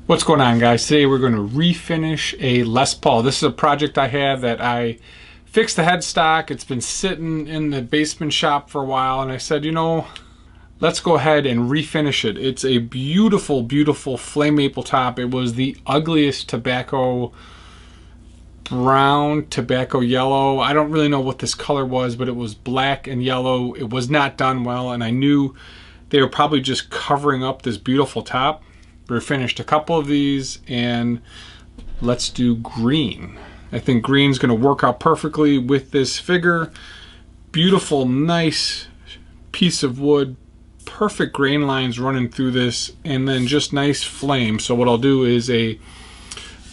What's going on, guys? Today we're going to refinish a Les Paul. This is a project I have that I fixed the headstock. It's been sitting in the basement shop for a while, and I said, let's go ahead and refinish it. It's a beautiful, beautiful flame maple top. It was the ugliest tobacco brown, tobacco yellow. I don't really know what this color was, but it was black and yellow. It was not done well, and I knew they were probably just covering up this beautiful top. We finished a couple of these, and let's do green. I think green's going to work out perfectly with this figure. Beautiful, nice piece of wood, perfect grain lines running through this, and then just nice flame. So what I'll do is a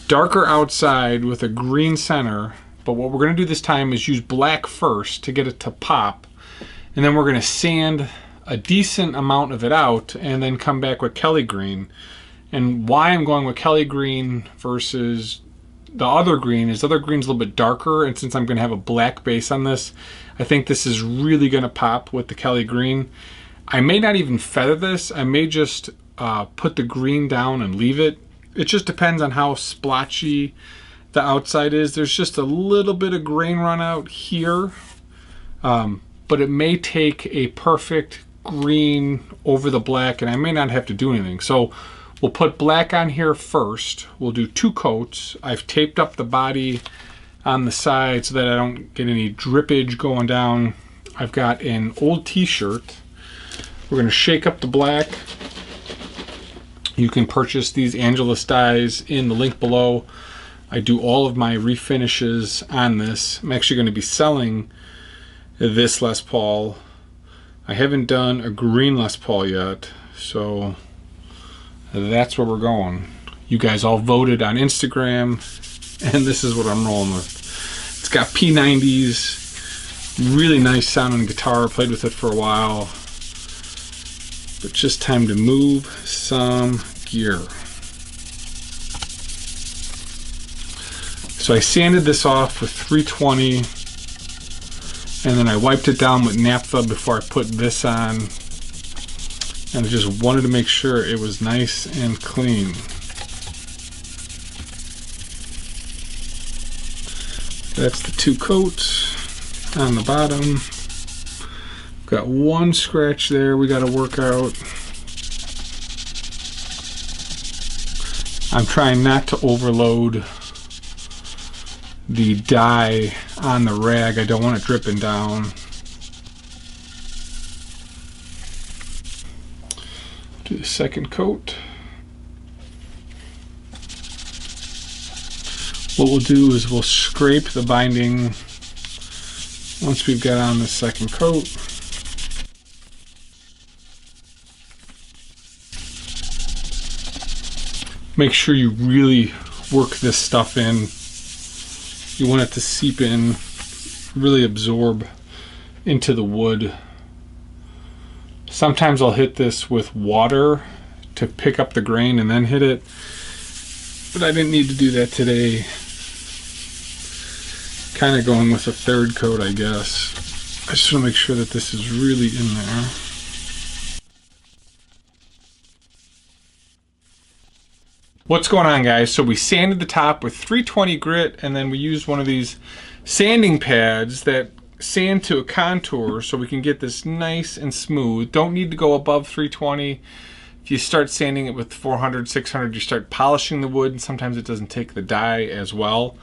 darker outside with a green center, but what we're going to do this time is use black first to get it to pop, and then we're going to sand a decent amount of it out and then come back with Kelly green. And why I'm going with Kelly green versus the other green is the other green's a little bit darker, and since I'm going to have a black base on this, I think this is really going to pop with the Kelly green. I may not even feather this. I may just put the green down and leave it. It just depends on how splotchy the outside is. There's just a little bit of grain run out here, but it may take a perfect green over the black, and I may not have to do anything. So we'll put black on here first. We'll do 2 coats. I've taped up the body on the side so that I don't get any drippage going down. I've got an old t-shirt. We're going to shake up the black. You can purchase these Angelus dyes in the link below. I do all of my refinishes on this. I'm actually going to be selling this Les Paul. I haven't done a green Les Paul yet, so that's where we're going. You guys all voted on Instagram, and this is what I'm rolling with. It's got P90s, really nice sounding guitar. Played with it for a while, but just time to move some gear. So I sanded this off with 320, and then I wiped it down with naphtha before I put this on. And I just wanted to make sure it was nice and clean. That's the 2 coats on the bottom. Got 1 scratch there we got to work out. I'm trying not to overload the dye on the rag. I don't want it dripping down. Do the second coat. What we'll do is we'll scrape the binding once we've got on the second coat. Make sure you really work this stuff in. You want it to seep in, really absorb into the wood. Sometimes I'll hit this with water to pick up the grain and then hit it, but I didn't need to do that today. Kind of going with a 3rd coat, I guess. I just want to make sure that this is really in there. What's going on, guys? So we sanded the top with 320 grit, and then we used one of these sanding pads that sand to a contour so we can get this nice and smooth. Don't need to go above 320. If you start sanding it with 400, 600, you start polishing the wood, and sometimes it doesn't take the dye as well.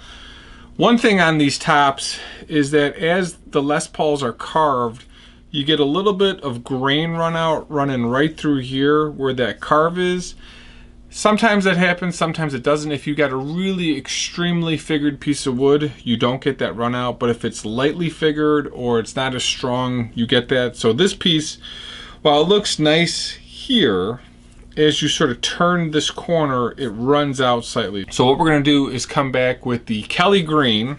One thing on these tops is that as the Les Pauls are carved, you get a little bit of grain run out running right through here where that carve is. Sometimes that happens, sometimes it doesn't. If you got a really extremely figured piece of wood, you don't get that run out, but if it's lightly figured or it's not as strong, you get that. So this piece, while it looks nice here, as you sort of turn this corner, it runs out slightly. So what we're gonna do is come back with the Kelly green,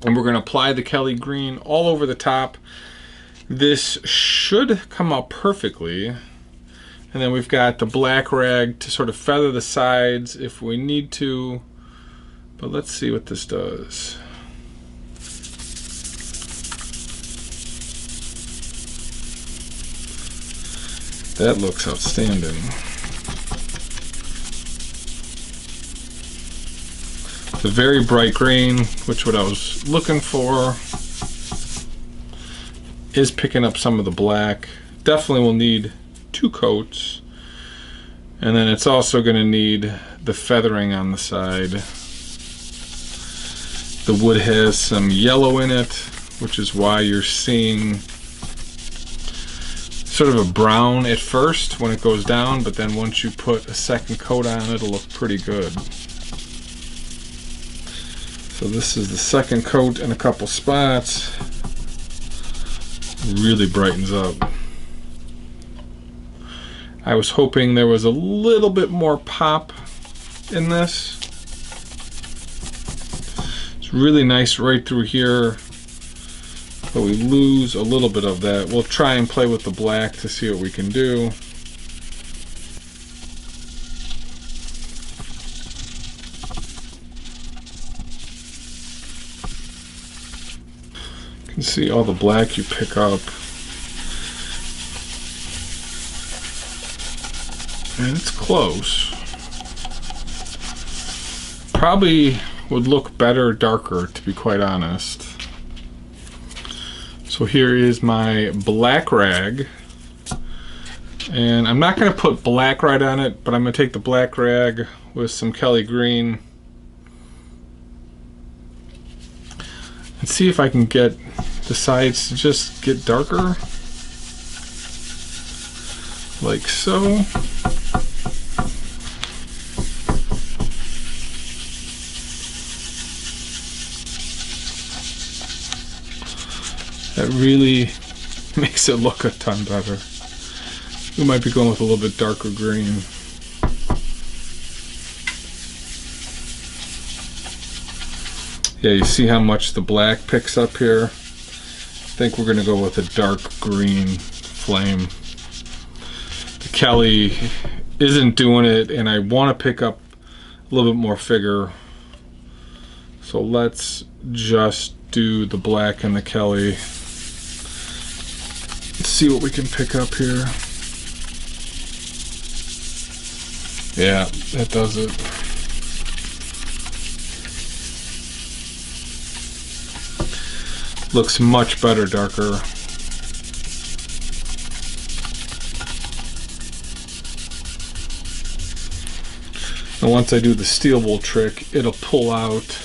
and we're gonna apply the Kelly green all over the top. This should come out perfectly. And then we've got the black rag to sort of feather the sides if we need to. But let's see what this does. That looks outstanding. It's a very bright green, which what I was looking for. Is picking up some of the black. Definitely will need 2 coats. And then it's also going to need the feathering on the side. The wood has some yellow in it, which is why you're seeing sort of a brown at first when it goes down, but then once you put a second coat on, it'll look pretty good. So this is the second coat in a couple spots. Really brightens up. I was hoping there was a little bit more pop in this. It's really nice right through here, but we lose a little bit of that. We'll try and play with the black to see what we can do. You can see all the black you pick up. And it's close. Probably would look better darker, to be quite honest. So here is my black rag. And I'm not going to put black right on it, but I'm going to take the black rag with some Kelly green and see if I can get the sides to just get darker. Like so. That really makes it look a ton better. We might be going with a little bit darker green. Yeah, you see how much the black picks up here? I think we're going to go with a dark green flame. The Kelly isn't doing it, and I want to pick up a little bit more figure. So let's just do the black and the Kelly. Let's see what we can pick up here. Yeah, that does it. Looks much better darker. And once I do the steel wool trick, it'll pull out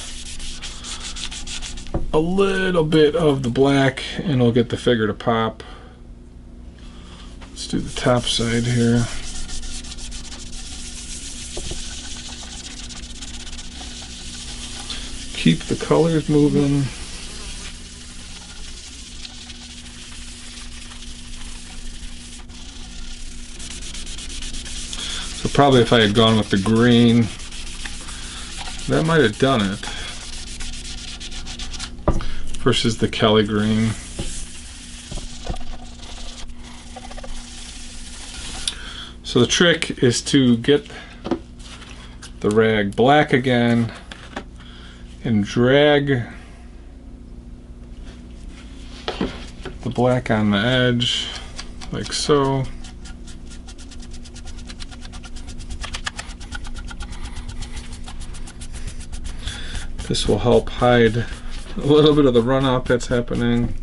a little bit of the black and it'll get the figure to pop. Let's do the top side here. Keep the colors moving. So probably if I had gone with the green, that might have done it. Versus the Kelly green. So the trick is to get the rag black again and drag the black on the edge like so. This will help hide a little bit of the runout that's happening.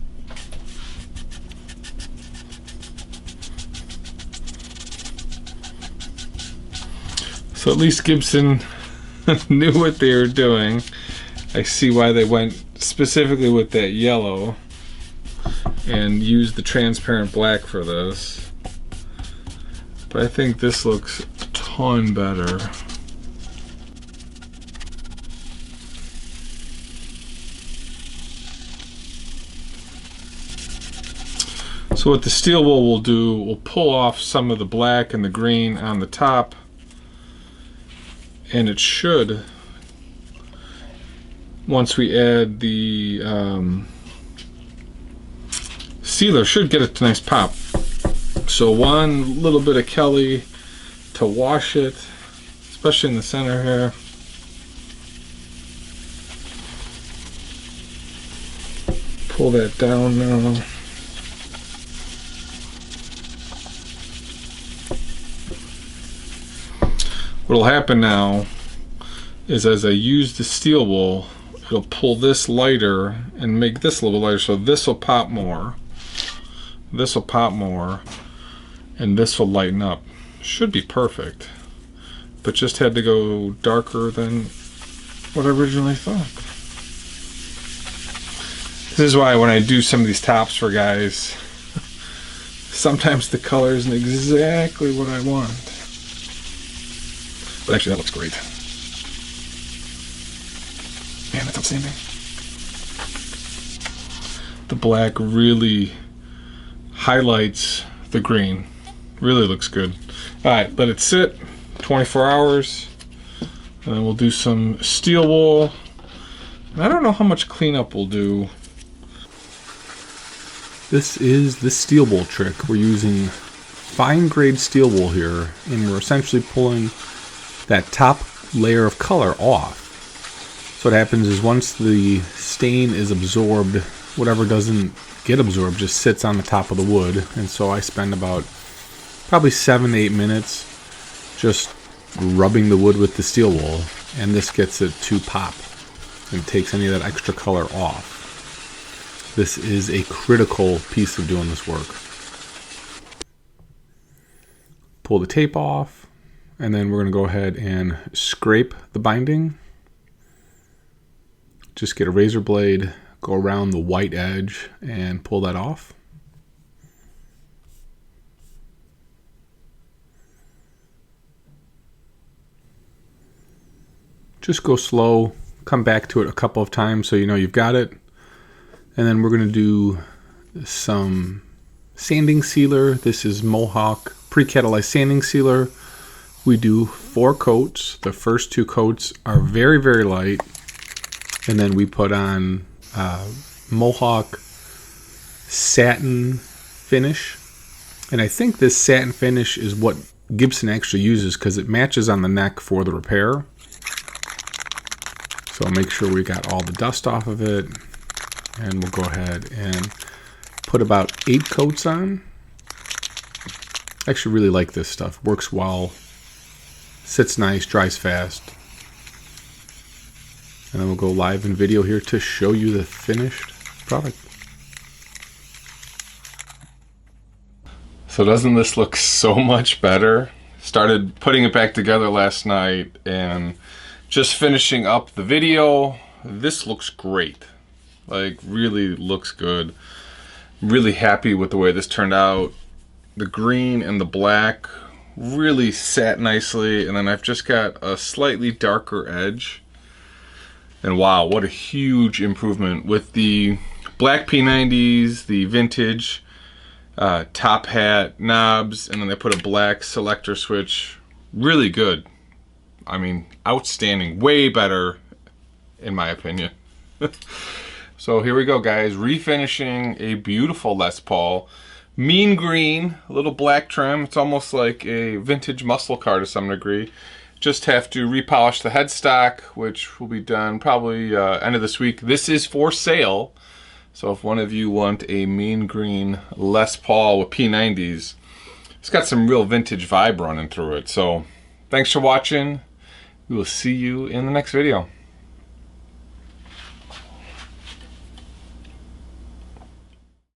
So at least Gibson knew what they were doing. I see why they went specifically with that yellow and used the transparent black for this. But I think this looks a ton better. So what the steel wool will do, we'll pull off some of the black and the green on the top, and it should, once we add the sealer, should get a nice pop. So one little bit of Kelly to wash it, especially in the center here. Pull that down now. What'll happen now is as I use the steel wool, it'll pull this lighter and make this a little lighter, so this will pop more. This will pop more, and this will lighten up. Should be perfect, but just had to go darker than what I originally thought. This is why when I do some of these tops for guys, sometimes the color isn't exactly what I want. But actually that looks great. Man, that's outstanding. The black really highlights the green. Really looks good. Alright, let it sit 24 hours. And then we'll do some steel wool. And I don't know how much cleanup we'll do. This is the steel wool trick. We're using fine grade steel wool here, and we're essentially pulling that top layer of color off. So what happens is once the stain is absorbed, whatever doesn't get absorbed just sits on the top of the wood. And so I spend about probably 7 to 8 minutes just rubbing the wood with the steel wool, and this gets it to pop and takes any of that extra color off. This is a critical piece of doing this work. Pull the tape off, and then we're going to go ahead and scrape the binding. Just get a razor blade, go around the white edge, and pull that off. Just go slow, come back to it a couple of times so you know you've got it. And then we're going to do some sanding sealer. This is Mohawk pre-catalyzed sanding sealer. We do 4 coats. The first 2 coats are very, very light. And then we put on Mohawk satin finish. And I think this satin finish is what Gibson actually uses because it matches on the neck for the repair. So make sure we got all the dust off of it. And we'll go ahead and put about 8 coats on. I actually really like this stuff. Works well, sits nice, dries fast. And then we'll go live in video here to show you the finished product. So doesn't this look so much better? Started putting it back together last night and just finishing up the video. This looks great. Like, really looks good. Really happy with the way this turned out. The green and the black really sat nicely, and then I've just got a slightly darker edge. And wow, what a huge improvement with the black P90s, the vintage top hat knobs, and then they put a black selector switch. Really good. I mean, outstanding. Way better, in my opinion. So here we go, guys. Refinishing a beautiful Les Paul. Mean green, a little black trim. It's almost like a vintage muscle car to some degree. Just have to repolish the headstock, which will be done probably end of this week. This is for sale. So if one of you want a mean green Les Paul with P90s, it's got some real vintage vibe running through it. So thanks for watching. We will see you in the next video.